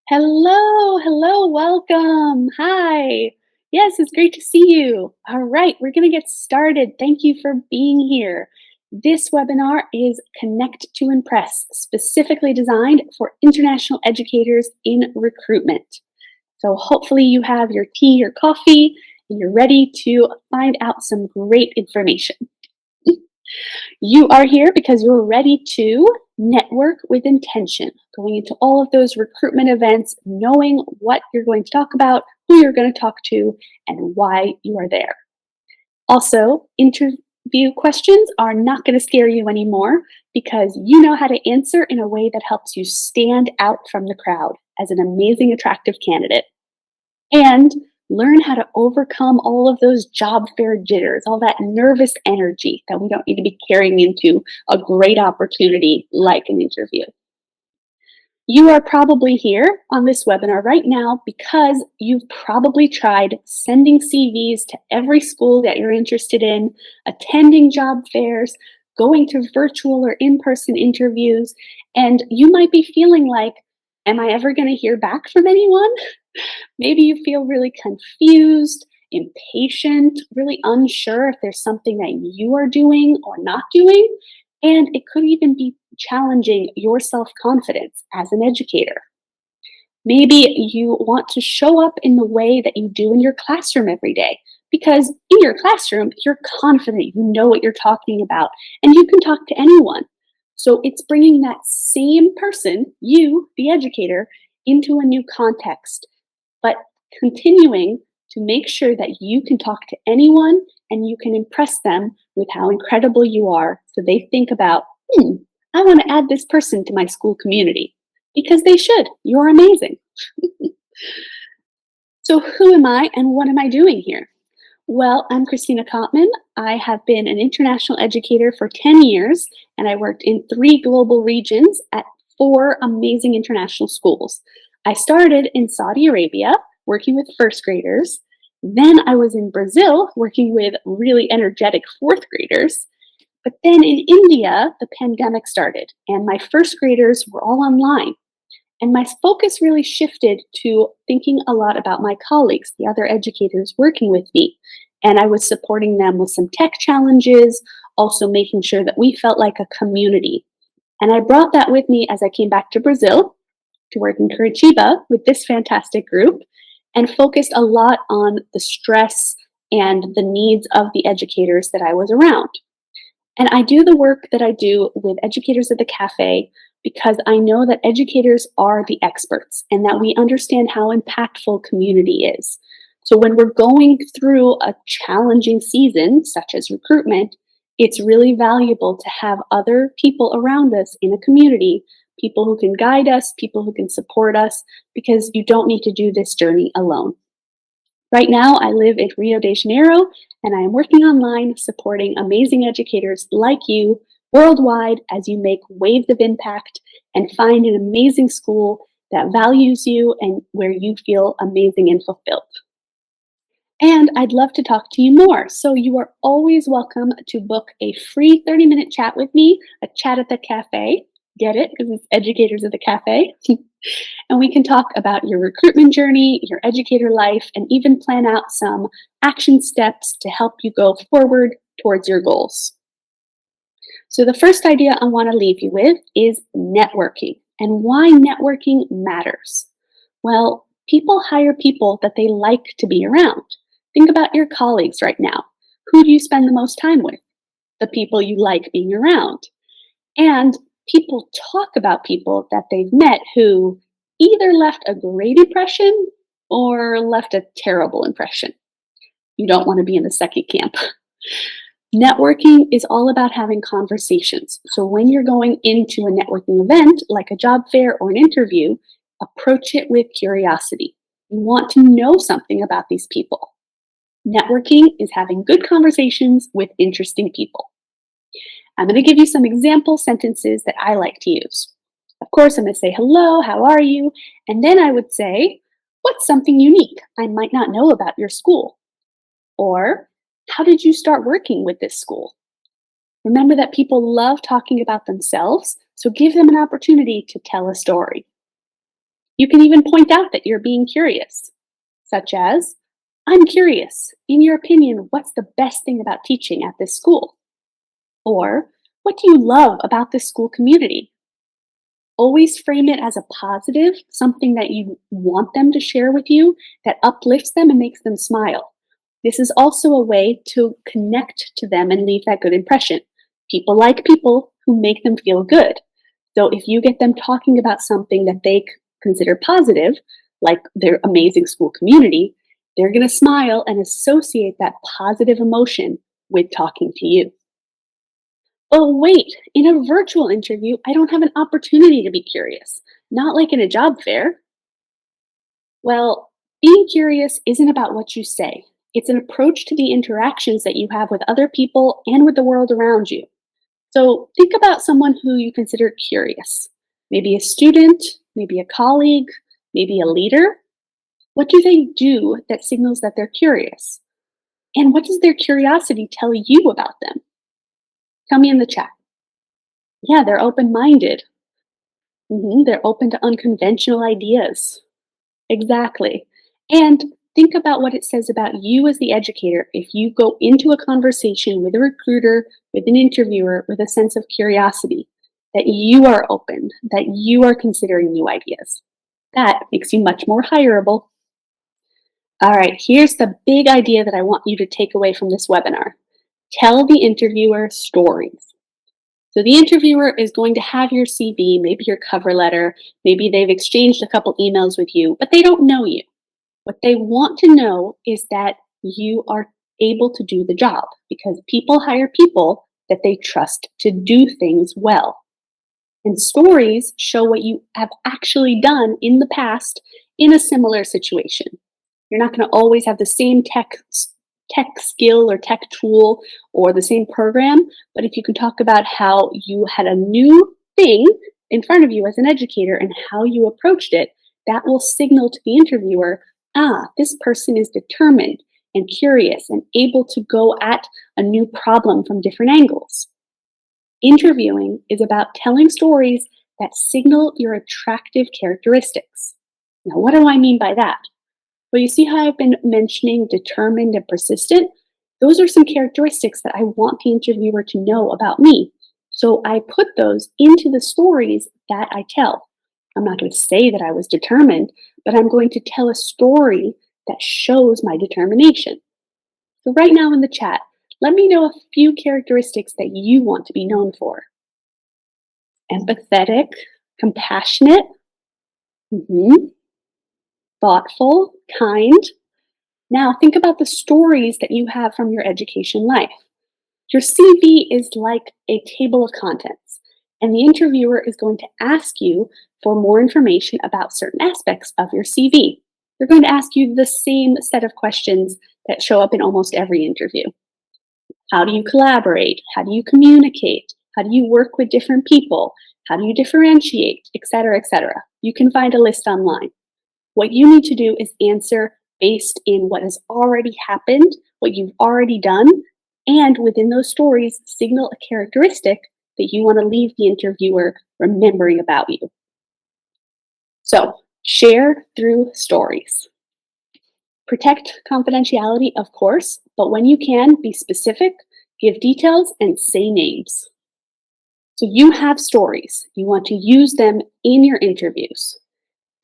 Hello, welcome. Hi. Yes, it's great to see you. All right, we're going to get started. Thank you for being here. This webinar is Connect to Impress, specifically designed for international educators in recruitment. So hopefully you have your tea or coffee and you're ready to find out some great information. You are here because you're ready to network with intention, going into all of those recruitment events, knowing what you're going to talk about, who you're going to talk to, and why you are there. Also, interview questions are not going to scare you anymore because you know how to answer in a way that helps you stand out from the crowd as an amazing, attractive candidate. And learn how to overcome all of those job fair jitters, all that nervous energy that we don't need to be carrying into a great opportunity like an interview. You are probably here on this webinar right now because you've probably tried sending CVs to every school that you're interested in, attending job fairs, going to virtual or in-person interviews, and you might be feeling like, am I ever going to hear back from anyone? Maybe you feel really confused, impatient, really unsure if there's something that you are doing or not doing. And it could even be challenging your self confidence as an educator. Maybe you want to show up in the way that you do in your classroom every day. Because in your classroom, you're confident, you know what you're talking about, and you can talk to anyone. So it's bringing that same person, you, the educator, into a new context but continuing to make sure that you can talk to anyone and you can impress them with how incredible you are so they think about, I want to add this person to my school community because they should. You're amazing. So, who am I and what am I doing here? Well, I'm Christina Kottmann. I have been an international educator for 10 years, and I worked in 3 global regions at 4 amazing international schools. I started in Saudi Arabia working with first graders. Then I was in Brazil working with really energetic fourth graders. But then in India, the pandemic started, and my first graders were all online. And my focus really shifted to thinking a lot about my colleagues, the other educators working with me. And I was supporting them with some tech challenges, also making sure that we felt like a community. And I brought that with me as I came back to Brazil to work in Curitiba with this fantastic group and focused a lot on the stress and the needs of the educators that I was around. And I do the work that I do with educators at the cafe because I know that educators are the experts and that we understand how impactful community is. So when we're going through a challenging season, such as recruitment, it's really valuable to have other people around us in a community, people who can guide us, people who can support us, because you don't need to do this journey alone. Right now, I live in Rio de Janeiro, and I am working online supporting amazing educators like you worldwide as you make waves of impact and find an amazing school that values you and where you feel amazing and fulfilled. And I'd love to talk to you more. So you are always welcome to book a free 30-minute chat with me, a chat at the cafe. Get it? Because it's educators at the cafe. And we can talk about your recruitment journey, your educator life, and even plan out some action steps to help you go forward towards your goals. So the first idea I want to leave you with is networking and why networking matters. Well, people hire people that they like to be around. Think about your colleagues right now. Who do you spend the most time with? The people you like being around. And people talk about people that they've met who either left a great impression or left a terrible impression. You don't want to be in the second camp. Networking is all about having conversations. So when you're going into a networking event, like a job fair or an interview, approach it with curiosity. You want to know something about these people. Networking is having good conversations with interesting people. I'm going to give you some example sentences that I like to use. Of course, I'm going to say, hello, how are you? And then I would say, what's something unique I might not know about your school? Or, how did you start working with this school? Remember that people love talking about themselves, so give them an opportunity to tell a story. You can even point out that you're being curious, such as, I'm curious, in your opinion, what's the best thing about teaching at this school? Or, what do you love about this school community? Always frame it as a positive, something that you want them to share with you that uplifts them and makes them smile. This is also a way to connect to them and leave that good impression. People like people who make them feel good. So if you get them talking about something that they consider positive, like their amazing school community, they're going to smile and associate that positive emotion with talking to you. Oh, wait, in a virtual interview, I don't have an opportunity to be curious, not like in a job fair. Well, being curious isn't about what you say, it's an approach to the interactions that you have with other people and with the world around you. So think about someone who you consider curious. Maybe a student, maybe a colleague, maybe a leader. What do they do that signals that they're curious? And what does their curiosity tell you about them? Tell me in the chat. Yeah, they're open minded. They're open to unconventional ideas. Exactly. And think about what it says about you as the educator if you go into a conversation with a recruiter, with an interviewer, with a sense of curiosity, that you are open, that you are considering new ideas. That makes you much more hireable. All right, here's the big idea that I want you to take away from this webinar. Tell the interviewer stories. So the interviewer is going to have your CV, maybe your cover letter, maybe they've exchanged a couple emails with you, but they don't know you. What they want to know is that you are able to do the job because people hire people that they trust to do things well. And stories show what you have actually done in the past in a similar situation. You're not going to always have the same tech skill or tech tool or the same program, but if you can talk about how you had a new thing in front of you as an educator and how you approached it, that will signal to the interviewer, this person is determined and curious and able to go at a new problem from different angles. Interviewing is about telling stories that signal your attractive characteristics. Now, what do I mean by that? Well, you see how I've been mentioning determined and persistent? Those are some characteristics that I want the interviewer to know about me. So I put those into the stories that I tell. I'm not going to say that I was determined, but I'm going to tell a story that shows my determination. So right now in the chat, let me know a few characteristics that you want to be known for. Empathetic, compassionate, thoughtful, kind. Now think about the stories that you have from your education life. Your CV is like a table of contents, and the interviewer is going to ask you for more information about certain aspects of your CV. They're going to ask you the same set of questions that show up in almost every interview. How do you collaborate? How do you communicate? How do you work with different people? How do you differentiate, etc., etc.? You can find a list online. What you need to do is answer based in what has already happened, what you've already done, and within those stories, signal a characteristic that you want to leave the interviewer remembering about you. So, share through stories. Protect confidentiality, of course, but when you can, be specific, give details, and say names. So you have stories. You want to use them in your interviews.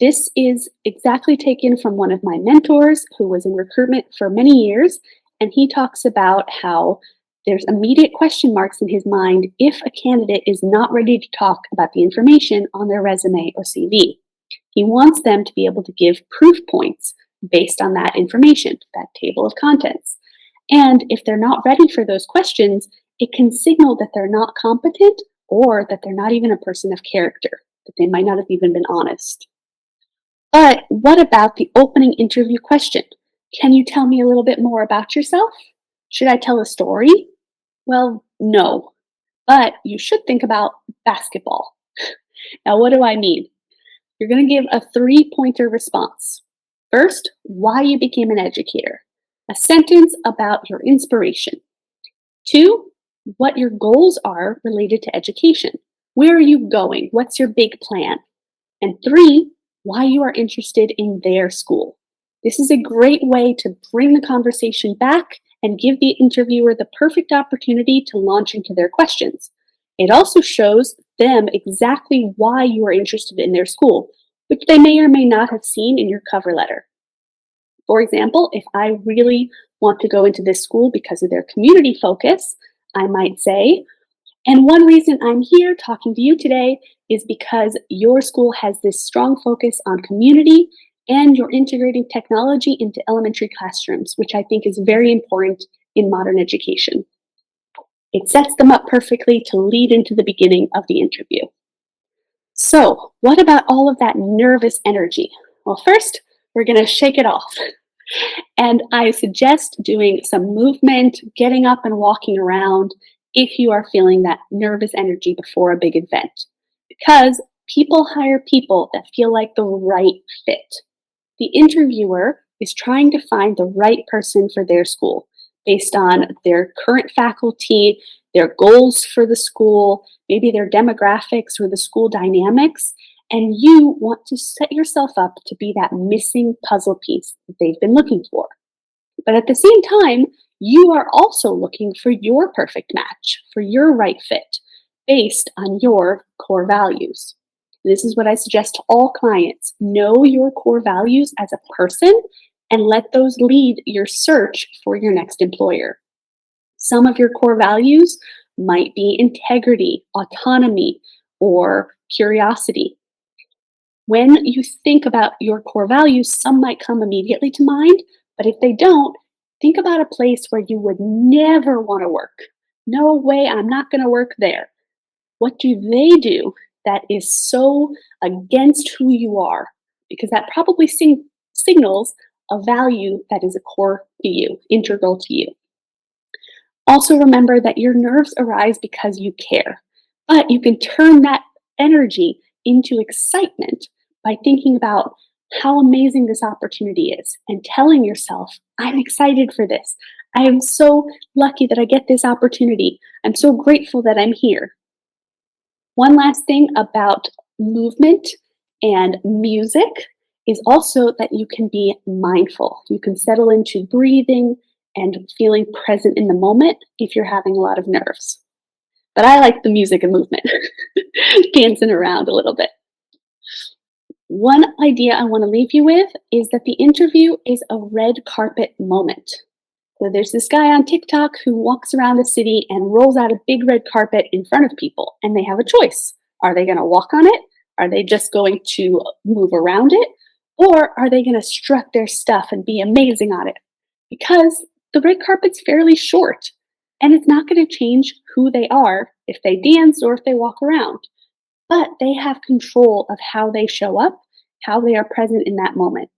This is exactly taken from one of my mentors who was in recruitment for many years, and he talks about how there's immediate question marks in his mind if a candidate is not ready to talk about the information on their resume or CV. He wants them to be able to give proof points based on that information, that table of contents. And if they're not ready for those questions, it can signal that they're not competent or that they're not even a person of character, that they might not have even been honest. But what about the opening interview question? Can you tell me a little bit more about yourself? Should I tell a story? Well, no. But you should think about basketball. Now, what do I mean? You're going to give a 3-pointer response. First, why you became an educator. A sentence about your inspiration. 2, what your goals are related to education. Where are you going? What's your big plan? And 3, why you are interested in their school. This is a great way to bring the conversation back and give the interviewer the perfect opportunity to launch into their questions. It also shows them exactly why you are interested in their school, which they may or may not have seen in your cover letter. For example, if I really want to go into this school because of their community focus, I might say, and one reason I'm here talking to you today is because your school has this strong focus on community and you're integrating technology into elementary classrooms, which I think is very important in modern education. It sets them up perfectly to lead into the beginning of the interview. So, what about all of that nervous energy? Well, first, we're going to shake it off. And I suggest doing some movement, getting up and walking around if you are feeling that nervous energy before a big event. Because people hire people that feel like the right fit. The interviewer is trying to find the right person for their school based on their current faculty, their goals for the school, maybe their demographics or the school dynamics. And you want to set yourself up to be that missing puzzle piece that they've been looking for. But at the same time, you are also looking for your perfect match, for your right fit, based on your core values. This is what I suggest to all clients. Know your core values as a person and let those lead your search for your next employer. Some of your core values might be integrity, autonomy, or curiosity. When you think about your core values, some might come immediately to mind, but if they don't, think about a place where you would never want to work. No way, I'm not going to work there. What do they do that is so against who you are? Because that probably signals a value that is a core to you, integral to you. Also remember that your nerves arise because you care, but you can turn that energy into excitement by thinking about how amazing this opportunity is and telling yourself, I'm excited for this. I am so lucky that I get this opportunity. I'm so grateful that I'm here. One last thing about movement and music is also that you can be mindful. You can settle into breathing and feeling present in the moment if you're having a lot of nerves. But I like the music and movement, dancing around a little bit. One idea I want to leave you with is that the interview is a red carpet moment. So there's this guy on TikTok who walks around the city and rolls out a big red carpet in front of people, and they have a choice. Are they going to walk on it? Are they just going to move around it? Or are they going to strut their stuff and be amazing on it? Because the red carpet's fairly short, and it's not going to change who they are if they dance or if they walk around. But they have control of how they show up, how they are present in that moment.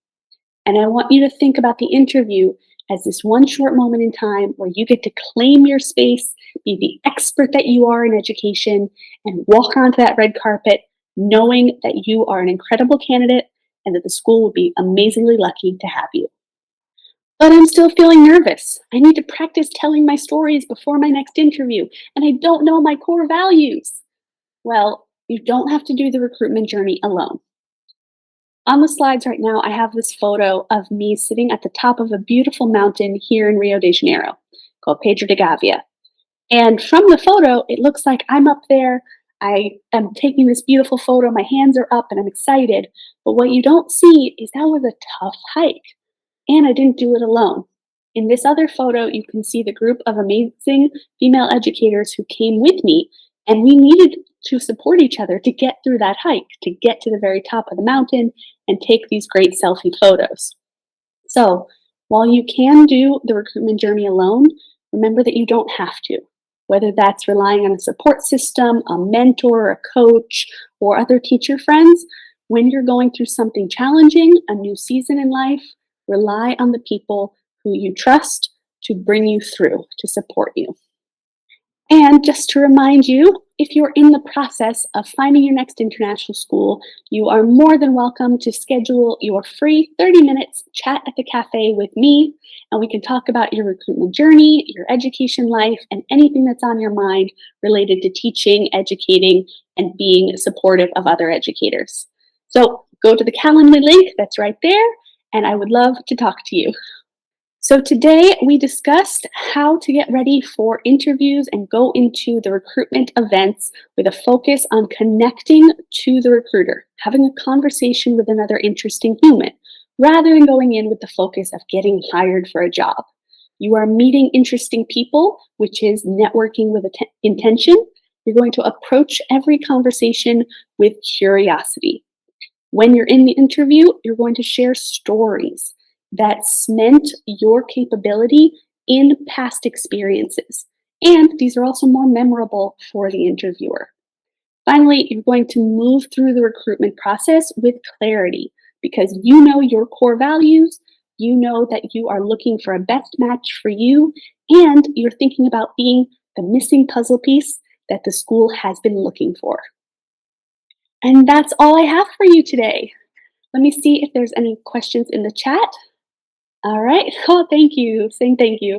And I want you to think about the interview as this one short moment in time where you get to claim your space, be the expert that you are in education, and walk onto that red carpet knowing that you are an incredible candidate and that the school will be amazingly lucky to have you. But I'm still feeling nervous. I need to practice telling my stories before my next interview, and I don't know my core values. Well, you don't have to do the recruitment journey alone. On the slides right now, I have this photo of me sitting at the top of a beautiful mountain here in Rio de Janeiro called Pedro de Gavia. And from the photo, it looks like I'm up there. I am taking this beautiful photo. My hands are up and I'm excited. But what you don't see is that was a tough hike. And I didn't do it alone. In this other photo, you can see the group of amazing female educators who came with me, and we needed to support each other to get through that hike, to get to the very top of the mountain and take these great selfie photos. So while you can do the recruitment journey alone, remember that you don't have to, whether that's relying on a support system, a mentor, a coach, or other teacher friends. When you're going through something challenging, a new season in life, rely on the people who you trust to bring you through, to support you. And just to remind you, if you're in the process of finding your next international school, you are more than welcome to schedule your free 30 minutes chat at the cafe with me, and we can talk about your recruitment journey, your education life, and anything that's on your mind related to teaching, educating, and being supportive of other educators. So Go to the Calendly link that's right there, and I would love to talk to you. So today we discussed how to get ready for interviews and go into the recruitment events with a focus on connecting to the recruiter, having a conversation with another interesting human, rather than going in with the focus of getting hired for a job. You are meeting interesting people, which is networking with intention. You're going to approach every conversation with curiosity. When you're in the interview, you're going to share stories that cement your capability in past experiences. And these are also more memorable for the interviewer. Finally, you're going to move through the recruitment process with clarity because you know your core values, you know that you are looking for a best match for you, and you're thinking about being the missing puzzle piece that the school has been looking for. And that's all I have for you today. Let me see if there's any questions in the chat. All right. Oh, thank you. Saying thank you.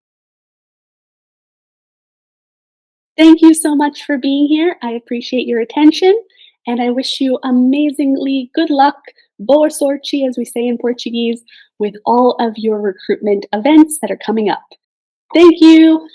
Thank you so much for being here. I appreciate your attention, and I wish you amazingly good luck, boa sorte, as we say in Portuguese, with all of your recruitment events that are coming up. Thank you.